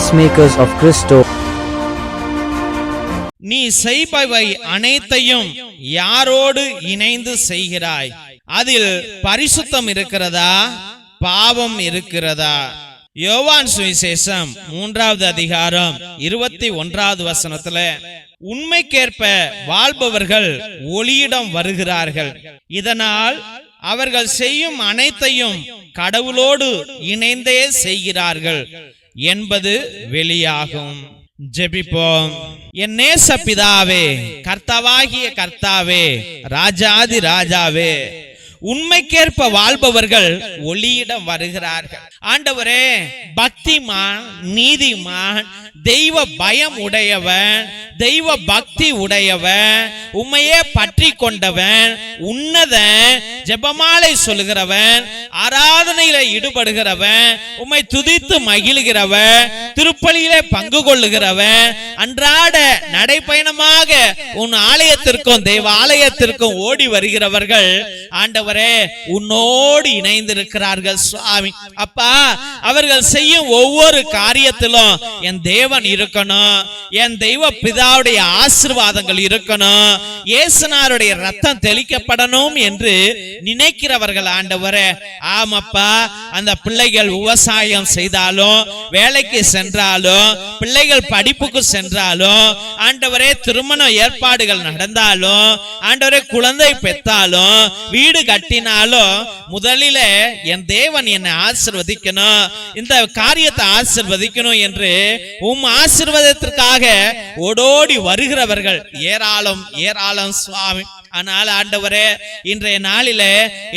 peacemakers of Christo. நீ செய்பவை அனைத்தையும் யாரோடு இணைந்து செய்கிறாய்? அதில் பரிசுத்தம் இருக்கிறதா, பாவம் இருக்கிறதா? யோவான் சுவிசேஷம் 3வது அதிகாரம் 21வது வசனத்துல, உண்மைக்கேற்ப வாழ்பவர்கள் ஒளியிடம் வருகிறார்கள், இதனால் அவர்கள் செய்யும் அனைத்தையும் கடவுளோடு இணைந்தே செய்கிறார்கள் என்பது வெளியாகும். ஜெபிப்போம். என் நேச பிதாவே, கர்த்தாவாகிய கர்த்தாவே, ராஜாதி ராஜாவே, உண்மைக்கேற்ப வாழ்பவர்கள் ஒளியிடம் வருகிறார்கள். ஆண்டவரே, பக்திமான், நீதிமான், தெய்வ பயம் உடையவன், தெய்வ பக்தி உடையவன், உம்மையே பற்றி கொண்டவன், உன்னதன், ஜெபமாலை சொல்லுகிறவன், ஆராதனையில ஈடுபடுகிறவன், உம்மை துதித்து மகிழ்கிறவன், திருப்பலியிலே பங்கு கொள்ளுகிறவன், அன்றாட நடைப்பயணமாக உன் ஆலயத்திற்கும் தெய்வ ஆலயத்திற்கும் ஓடி வருகிறவர்கள் ஆண்டவரே உன்னோடு இணைந்திருக்கிறார்கள் சுவாமி. அப்பா, அவர்கள் செய்யும் ஒவ்வொரு காரியத்திலும் என் தேவன் இருக்கணும், என் தெய்வ பிதாவுடைய ஆசீர்வாதங்கள் இருக்கணும், இயேசுநாதருடைய ரத்தம் தெளிக்கப்படணும் என்று நினைக்கிறவர்கள் ஆண்டவரே. ஆமப்பா, அந்த பிள்ளைகள் விவசாயம் செய்தாலும், வேலைக்கு சென்றாலும், பிள்ளைகள் படிப்புக்கு சென்றாலும், ஆண்டவரே திருமண ஏற்பாடுகள் நடந்தாலும், ஆண்டவரே குழந்தை பெற்றாலும், வீடு கட்டினாலும், முதலில என் தேவன் என்னை ஆசீர்வதிக்கணும், இந்த காரியத்தை ஆசீர்வதிக்கணும் என்று உம் ஆசீர்வாதத்திற்காக ஓடோடி வருகிறவர்கள் ஏராளம் ஏராளம் சுவாமி. ஆனால் ஆண்டவரே, இன்றைய நாளில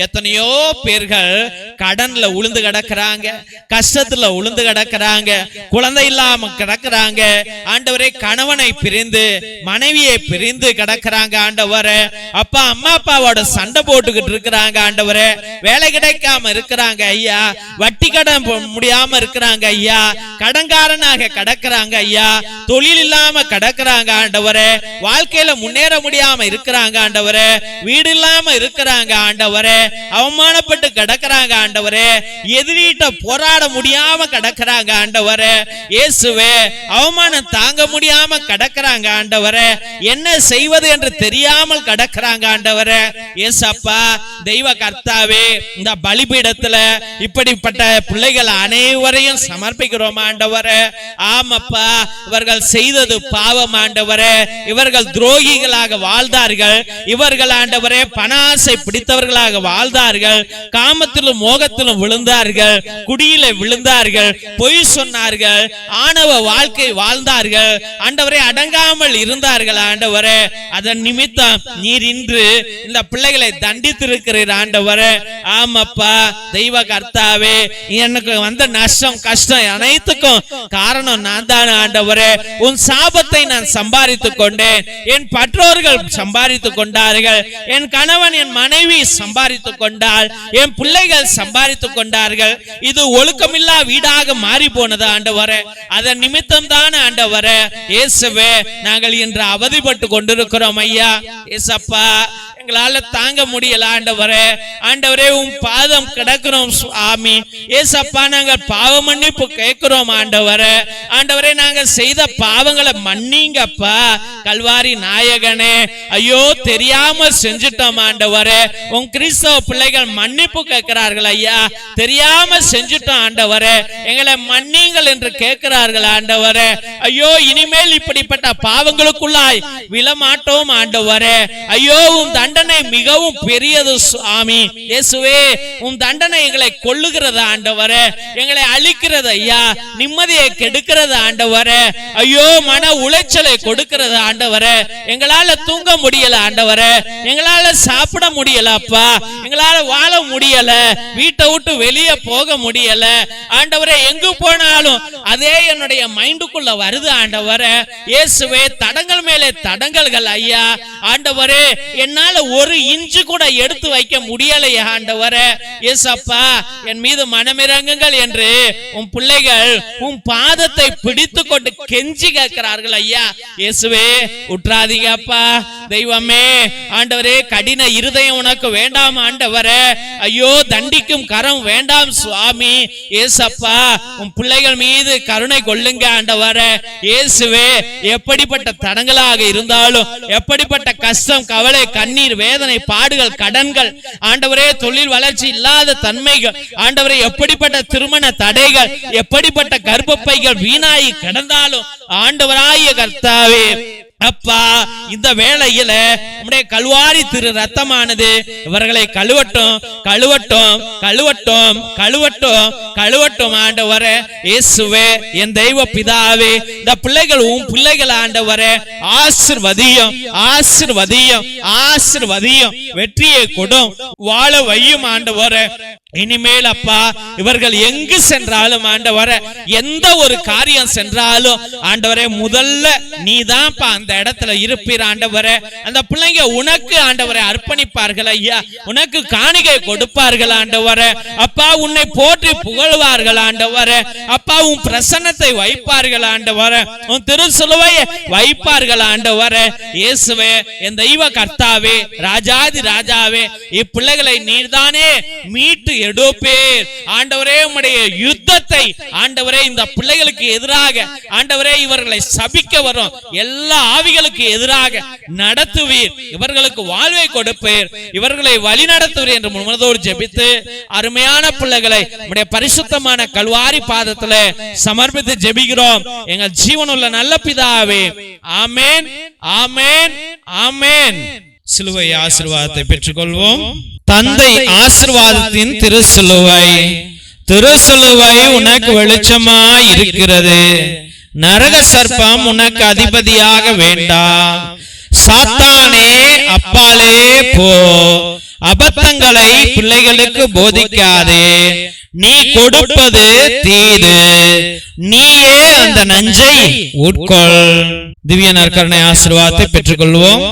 எத்தனையோ பேர்கள் கடன்ல உளுந்து கிடக்குறாங்க, கஷ்டத்துல உளுந்து கிடக்குறாங்க, குழந்தை இல்லாம கிடக்குறாங்க ஆண்டவரே, கணவனை பிரிந்து மனைவியை பிரிந்து கிடக்குறாங்க ஆண்டவரே. அப்பா அம்மா அப்பாவோட சண்டை போட்டுக்கிட்டு இருக்கிறாங்க ஆண்டவரே, வேலை கிடைக்காம இருக்கிறாங்க ஐயா, வட்டி கடன் முடியாம இருக்கிறாங்க ஐயா, கடன்காரனாக கிடக்குறாங்க ஐயா, தொழில் இல்லாம கிடக்குறாங்க ஆண்டவரே, வாழ்க்கையில முன்னேற முடியாம இருக்கிறாங்க ஆண்டவரே, வீடு இல்லாம இருக்கிறாங்க ஆண்டவரே, அவமானப்பட்டு கிடக்குறாங்க ஆண்டவரே, எதிரிட்ட போராட முடியாம கிடக்குறாங்க ஆண்டவரே, இயேசுவே அவமானம் தாங்க முடியாம கிடக்குறாங்க ஆண்டவரே, என்ன செய்வது என்று தெரியாமல் கிடக்குறாங்க ஆண்டவரே. இயேசப்பா, தெய்வ கர்த்தாவே, இந்த பலிபீடத்துல இப்படிப்பட்ட பிள்ளைகள் அனைவரையும் சமர்ப்பிக்கிறோம் ஆண்டவரே. ஆமப்பா, இவர்கள் செய்தது பாவம் ஆண்டவரே, இவர்கள் துரோகிகளாக வாழ்ந்தார்கள், இவர்கள் ஆண்டவரே பணாசை பிடித்தவர்களாக வாழ்ந்தார்கள், காமத்திலும் மோகத்திலும் விழுந்தார்கள், குடியில விழுந்தார்கள், பொய் சொன்னார்கள், ஆணவ வாழ்க்கை வாழ்ந்தார்கள் ஆண்டவரே, அடங்காமல் இருந்தார்கள் ஆண்டவரே. அதன் நிமித்தம் நீர் இன்று இந்த பிள்ளைகளை தண்டித்திருக்கிறீர் ஆண்டவரே. ஆமப்பா, தெய்வ கர்த்தாவே, எனக்கு வந்த நஷ்டம் கஷ்டம் அனைத்துக்கும் காரணம் நான் தான் ஆண்டவரே. உன் சாபத்தை நான் சம்பாதித்துக் கொண்டேன், என் பெற்றோர்கள் சம்பாதித்துக் கொண்டார்கள், என் கணவன் என் மனைவி சம்பாதித்துக் கொண்டாள், என் பிள்ளைகள் சம்பாதித்துக் கொண்டார்கள், இது ஒழுக்கமில்லா வீடாக மாறி போனது ஆண்டவரே. அதன் நிமித்தம் தான் ஆண்டவரே இயேசுவே நாங்கள் இன்று அவதிப்பட்டு கொண்டிருக்கிறோம் ஐயா. இயேசப்பா, எங்களால தாங்க முடியல ஆண்டவரே. ஆண்டவரே, உம் பாதம் கிடக்கிறோம் சுவாமி. ஏசப்பா, நாங்கள் பாவ மன்னிப்பு கேட்கிறோம் ஆண்டவரே. ஆண்டவரே, நாங்கள் செய்த பாவங்களை மன்னிங்கப்பா. கல்வாரி நாயகனே, ஐயோ தெரியாமல் செஞ்சுட்டோம் ஆண்டவரே. உன் கிறிஸ்தவ பிள்ளைகள் மன்னிப்பு கேட்கிறார்கள் ஐயா, தெரியாம செஞ்சுட்டோம் ஆண்டவரே, எங்களை மன்னிங்கள் என்று கேட்கிறார்கள் ஆண்டவரே. ஐயோ, இனிமேல் இப்படிப்பட்ட பாவங்களுக்குள்ளாய் விழமாட்டோம் ஆண்டவரே. ஐயோ, உன் தண்டனை மிகவும் பெரியது சுவாமி. இயேசுவே, உன் தண்டனை எங்களை கொல்லுகிறது ஆண்டவரே, எங்களை அழிக்கிறது ஐயா, நிம்மதியை கெடுக்கிறது ஆண்டவரே. ஐயோ, மன உளைச்சலை கொடுக்கிறது ஆண்டவரே, எங்களால தூங்க முடியல ஆண்டவரே, எங்களால சாப்பிட முடியல அப்பா, எங்களால வாழ முடியல, வீட்டை விட்டு வெளியே போக முடியல ஆண்டவரே. எங்கு போனாலும் அதே என்னுடைய மைண்டுக்குள்ள வருது ஆண்டவரே. இயேசுவே, தடங்கள் மேலே தடங்கல்கள் ஐயா. ஆண்டவரே, என்னால ஒரு இன்ச்சு கூட எடுத்து வைக்க முடியலையா ஆண்டவரே. இயேசப்பா, என் மீது மனமிரங்குங்கள் என்று உன் பிள்ளைகள் உன் பாதத்தை பிடித்து கொண்டு கெஞ்சி கேட்கிறார்கள் ஐயா. இயேசுவே, உற்றாதீங்க அப்பா. தெய்வமே, ஆண்டவரே, கடின இருதயம் உனக்கு வேண்டாம் ஆண்டவரே. ஐயோ, தண்டிக்கும் கரம் வேண்டாம் சுவாமி. இயேசப்பா, உன் பிள்ளைகள் மீது கருணை கொள்ளுங்க ஆண்டவரே. இயேசுவே, எப்படிப்பட்ட தடங்களாக இருந்தாலும், எப்படிப்பட்ட கஷ்டம், கவலை, கண்ணீர், வேதனை, பாடுகள், கடன்கள், ஆண்டவரே, தொழில் வளர்ச்சி இல்லாத தன்மைகள், ஆண்டவரே, எப்படிப்பட்ட திருமண தடைகள், எப்படிப்பட்ட கர்ப்பப்பைகள் வீணாகி கிடந்தாலும், ஆண்டவராகிய கர்த்தாவே அப்பா, இந்த வேளையில நம்முடைய கல்வாரி திரு ரத்தமானது இவர்களை கழுவட்டும், கழுவட்டும், கழுவட்டும், கழுவட்டும், கழுவட்டும் ஆண்டவரே. இயேசுவே, என் தெய்வ பிதாவே, இந்த பிள்ளைகள் உன் பிள்ளைகள் ஆண்டவரே. ஆசீர்வதியும், ஆசீர்வதியும், ஆசீர்வதியும், வெற்றியை கொடும், வாழ வையும் ஆண்டவரே. இனிமேல் அப்பா, இவர்கள் எங்கு சென்றாலும் ஆண்டவரே, எந்த ஒரு காரியம் சென்றாலும் ஆண்டவரே, முதல்ல நீதான்ப்பா அந்த இடத்துல இருப்பீர் ஆண்டவரே. அந்த பிள்ளைங்க உனக்கு ஆண்டவரே அர்ப்பணிப்பார்கள் ஐயா. உனக்கு காணிக்கை கொடுப்பார்கள் ஆண்டவரே. அப்பா, உன்னை போற்றி புகழ்வார்கள் ஆண்டவரே. அப்பா, உன் பிரசன்னத்தை வைப்பார்கள் ஆண்டவரே. உன் திருச்சிலுவையை வைப்பார்கள் ஆண்டவரே. இயேசுவே, என் தெய்வ கர்த்தாவே, ராஜாதி ராஜாவே, இப்பிள்ளைகளை நீர்தானே மீட்டு எடுப்பேர் ஆண்டவரே. உம்முடைய யுத்தத்தை ஆண்டவரே இந்த பிள்ளைகளுக்கு எதிராக ஆண்டவரே, இவர்களை சபிக்க வரும் எல்லா ஆவிகளுக்கு எதிராக நடத்துவீர். இவர்களுக்கு வாழ்வை கொடுப்பீர், இவர்களை வழி நடத்துவீர் என்று மனதோடு ஜெபித்து அருமையான பிள்ளைகளை உம்முடைய பரிசுத்தமான கல்வாரி பாதத்துல சமர்ப்பித்து ஜெபிக்கிறோம் எங்கள் ஜீவனுள்ள நல்ல பிதாவே. ஆமென், ஆமென், ஆமென். சிலுவை ஆசீர்வாதத்தை பெற்றுக்கொள்வோம். தந்தை ஆசீர்வாதத்தின் திருசிலுவை, திருசிலுவை உனக்கு வெளிச்சமாய் இருக்கிறது. நரக சர்ப்பம் உனக்கு அதிபதியாக வேண்டாம். சாத்தானே, அப்பாலே போ. அபத்தங்களை பிள்ளைகளுக்கு போதிக்காதே. நீ கொடுப்பது தீது, நீயே அந்த நஞ்சை உட்கொள். திவ்ய நற்கருணை ஆசீர்வாதத்தை பெற்றுக்கொள்வோம்.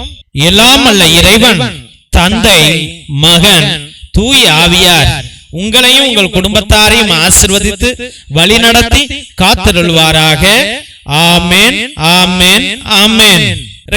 எல்லாம் அல்ல இறைவன், தந்தை, மகன், தூய ஆவியார் உங்களையும் உங்கள் குடும்பத்தாரையும் ஆசீர்வதித்து வழி நடத்தி காத்திருள்வாராக. ஆமென், ஆமென், ஆமென்.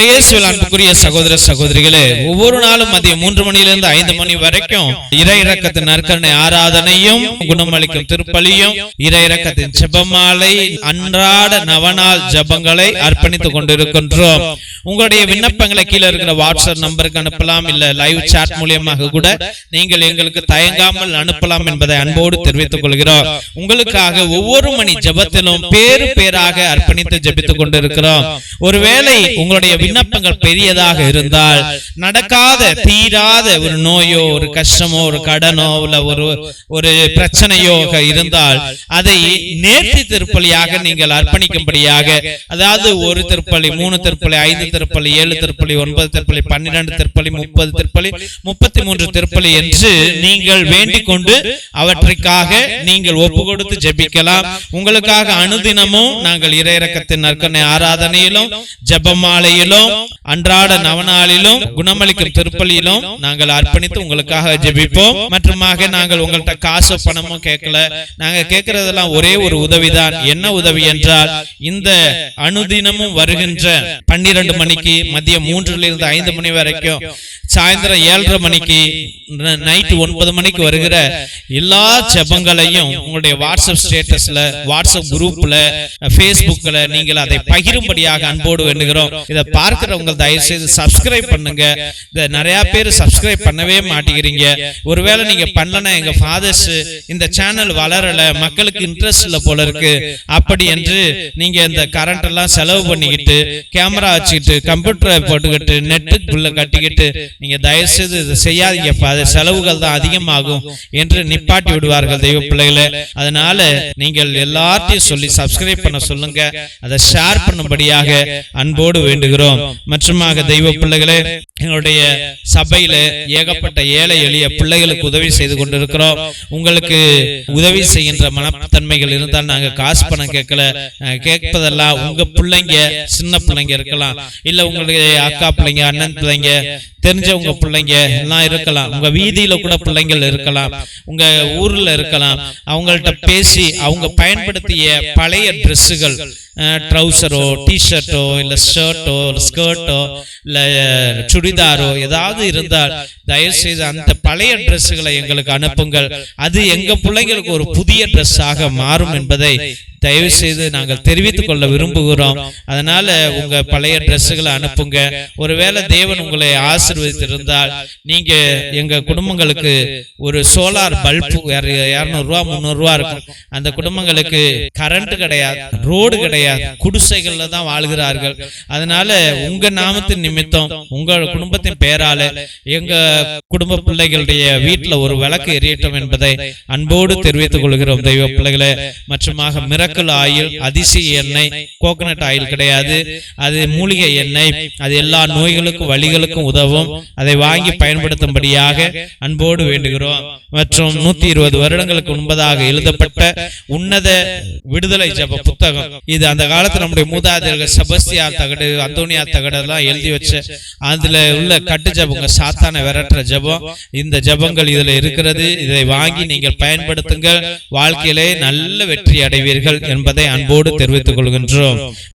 இயேசுவில் அன்புக்குரிய சகோதர சகோதரிகளே, ஒவ்வொரு நாளும் மதியம் 3 மணியிலிருந்து 5 மணி வரைக்கும் இறை இரக்கத்தின் நற்கருணை ஆராதனையும் குணமளிக்கும் திருப்பலியும் இறை இரக்கத்தின் ஜெபமாலை அன்றாட நவநாள் ஜெபங்களை அர்ப்பணித்துக் கொண்டிருக்கின்றோம். உங்களுடைய விண்ணப்பங்களை கீழே இருக்கிற வாட்ஸ்அப் நம்பருக்கு அனுப்பலாம், இல்ல லைவ் சாட் மூலமாக கூட நீங்கள் எங்களுக்கு தயங்காமல் அனுப்பலாம் என்பதை அன்போடு தெரிவித்துக் கொள்கிறோம். உங்களுக்காக ஒவ்வொரு மணி ஜெபத்திலும் பேரு பேராக அர்ப்பணித்து ஜெபித்துக் கொண்டிருக்கிறோம். ஒருவேளை உங்களுடைய விண்ணப்பங்கள் பெரியதாக இருந்தால், நடக்காத தீராத ஒரு நோயோ, ஒரு கஷ்டமோ, ஒரு கடனோ, ஒரு பிரச்சனையோ இருந்தால் அதை நேர்த்தி திருப்பலியாக நீங்கள் அர்ப்பணிக்கும்படியாக, அதாவது 1 திருப்பலி, 3 திருப்பலி, 5 திருப்பலி, 7 திருப்பலி, 9 திருப்பலி, 12 திருப்பலி, 30 திருப்பலி, 33 திருப்பலி என்று நீங்கள் வேண்டிக் கொண்டு அவற்றுக்காக நீங்கள் ஒப்பு கொடுத்து ஜெபிக்கலாம். உங்களுக்காக அனுதினமும் நாங்கள் இறை இரக்கத்தின் நற்கருணை ஆராதனையிலும் ஜெபமாலையிலும் அன்றாட நவநாளிலும் குணமளிக்கும் திருப்பலியிலும் நாங்கள் அர்ப்பணித்து உங்களுக்காக ஜெபிப்போம். மற்றுமாக நாங்கள் உங்கள்கிட்ட காசு பணமும் கேட்கல. நாங்க கேட்கறதெல்லாம் ஒரே ஒரு உதவிதான். என்ன உதவி என்றால், இந்த அனுதினமும் வருகின்ற 12 மணிக்கு, மதியம் 3 to 5 மணி வரைக்கும், சாயந்தரம் 7:30 மணிக்கு, நைட் 9 மணிக்கு வருகிற எல்லா ஜெபங்களையும் உங்களுடைய வாட்ஸ்அப் ஸ்டேட்டஸ்ல, வாட்ஸ்அப் குரூப்ல, பேஸ்புக்ல நீங்கள் அதை பகிரும்படியாக அன்போடு வேண்டுகிறோம். இதை பார்க்கிறவங்க தயவு செய்து சப்ஸ்கிரைப் பண்ணுங்க. இதை நிறைய பேர் சப்ஸ்கிரைப் பண்ணவே மாட்டேங்கிறீங்க. ஒருவேளை நீங்க பண்ணலன்னா, எங்க ஃபாதர்ஸ் இந்த சேனல் வளரல, மக்களுக்கு இன்ட்ரெஸ்ட் இல்ல போல இருக்கு, அப்படி என்று நீங்க இந்த கரண்ட் எல்லாம் செலவு பண்ணிக்கிட்டு, கேமரா வச்சுக்கிட்டு, கம்ப்யூட்டரை போட்டுக்கிட்டு, நெட்டு பில்ல கட்டிக்கிட்டு நீங்க தயவு செய்து இதை செய்யாதீங்க. செலவுகள் தான் அதிகமாகும் என்று நிப்பாட்டி விடுவார்கள் தெய்வ பிள்ளைகளே. அதனால நீங்கள் எல்லாத்தையும் சொல்லி சப்ஸ்கிரைப் பண்ண சொல்லுங்க, அதை ஷேர் பண்ணும்படியாக அன்போடு வேண்டுகிறோம். கொள்கிறோம். மற்றுமாக தெய்வ பிள்ளைகளே, எங்களுடைய சபையில ஏகப்பட்ட ஏழை எளிய பிள்ளைகளுக்கு உதவி செய்து கொண்டிருக்கிறோம். உங்களுக்கு உதவி செய்கின்ற மனத்தன்மைகள் இருந்தால் நாங்க காசு பணம் கேட்கல, கேட்பதெல்லாம் உங்க பிள்ளைங்க, சின்ன பிள்ளைங்க இருக்கலாம், இல்ல உங்களுடைய அக்கா பிள்ளைங்க, அண்ணன் பிள்ளைங்க, தெரிஞ்சவங்க பிள்ளைங்க எல்லாம் இருக்கலாம், உங்க வீதியில கூட பிள்ளைங்கள் இருக்கலாம், உங்க ஊர்ல இருக்கலாம். அவங்கள்ட்ட பேசி அவங்க பயன்படுத்திய பழைய ட்ரெஸ்ஸுகள், ட்ரௌசரோ டிஷர்ட்டோ இல்ல ஷர்ட்டோ ஸ்கர்ட்டோ இல்ல சுடிதாரோ ஏதாவது இருந்தால் தயவு செய்து அந்த பழைய ட்ரெஸ்ஸுகளை எங்களுக்கு அனுப்புங்கள். அது எங்க பிள்ளைங்களுக்கு ஒரு புதிய ட்ரெஸ்ஸாக மாறும் என்பதை தயவு செய்து நாங்கள் தெரிவித்துக் கொள்ள விரும்புகிறோம். அதனால உங்க பழைய ட்ரெஸ்ஸுகளை அனுப்புங்க. ஒருவேளை தேவன் உங்களை ஆசீர்வதித்திருந்தால் நீங்க எங்க குடும்பங்களுக்கு ஒரு சோலார் பல்பு 200 ரூபா 300 ரூபா இருக்கும். அந்த குடும்பங்களுக்கு கரண்ட் கிடையாது, ரோடு கிடையாது, குடிசைகள்ல தான் வாழ்கிறார்கள். அதனால உங்க நாமத்தின் நிமித்தம் உங்க குடும்பத்தின் பெயரால எங்க குடும்ப பிள்ளைகளுடைய வீட்டுல ஒரு விளக்கு எரியட்டும் என்பதை அன்போடு தெரிவித்துக் கொள்கிறோம் தெய்வ பிள்ளைகளே. மற்றுமாக மிரக்கல் ஆயில், அதிசய எண்ணெய், கோகனட் ஆயில் கிடையாது, அது மூலிகை எண்ணெய். அது எல்லா நோய்களுக்கும் வலிகளுக்கும் உதவும். அதை வாங்கி பயன்படுத்தும்படியாக அன்போடு வேண்டுகிறோம். மற்றும் 120 வருடங்களுக்கு முன்பதாக எழுதப்பட்ட உன்னத விடுதலை ஜப புத்தகம் இது. அந்த காலத்துல நம்முடைய மூதாதையர்கள் செபஸ்தியார் தகடு, அந்தோனியார் தகடு எல்லாம் எழுதி வச்ச அதுல உள்ள கட்டு ஜபங்க, சாத்தான விரட்டுற ஜபம். இந்த ஜபங்கள் இதுல இருக்கிறது. இதை வாங்கி நீங்கள் பயன்படுத்துங்கள். வாழ்க்கையிலே நல்ல வெற்றி அடைவீர்கள் என்பதை அன்போடு தெரிவித்துக் கொள்கின்றோம்.